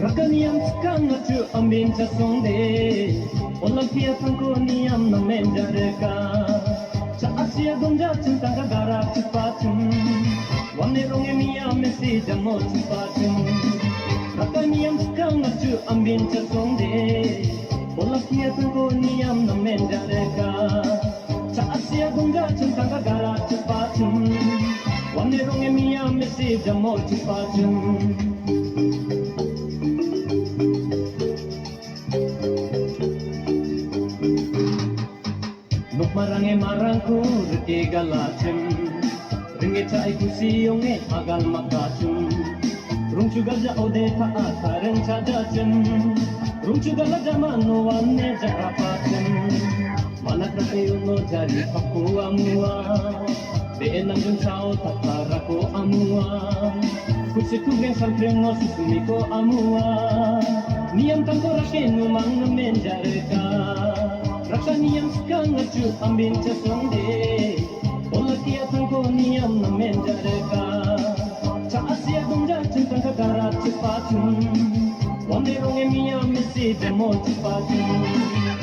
Rakaniam skanga tu ambin cha sonde Olympia tangko niam na menjareka Cha asia gomja cinta gara cepatun Wane ronge niam mesi jamo cepatun Rakaniam skanga tu ambin cha sonde Olympia tangko niam na menjareka Cha asia gomja cinta gara cepatun Wane ronge niam mesi jamo cepatun Marange marangku reti galacem Ringe cai kusiyonge agal makacem Rung chugal ja ode ta ataren chadacem Rung chugal ja mano wanne jarapacem Manak rakeyo no jari paku amua Beenang jun sao tatarako amua Kusiku geng salkreng no susumiko amua Niam tangko rakenu mang menjareka Rakaniam skanga tu ambin cha sonde Olakia tangko niam na menjareka Cha asia gomja cinta gara cepatun Wande ronge miam mesi demo cepatun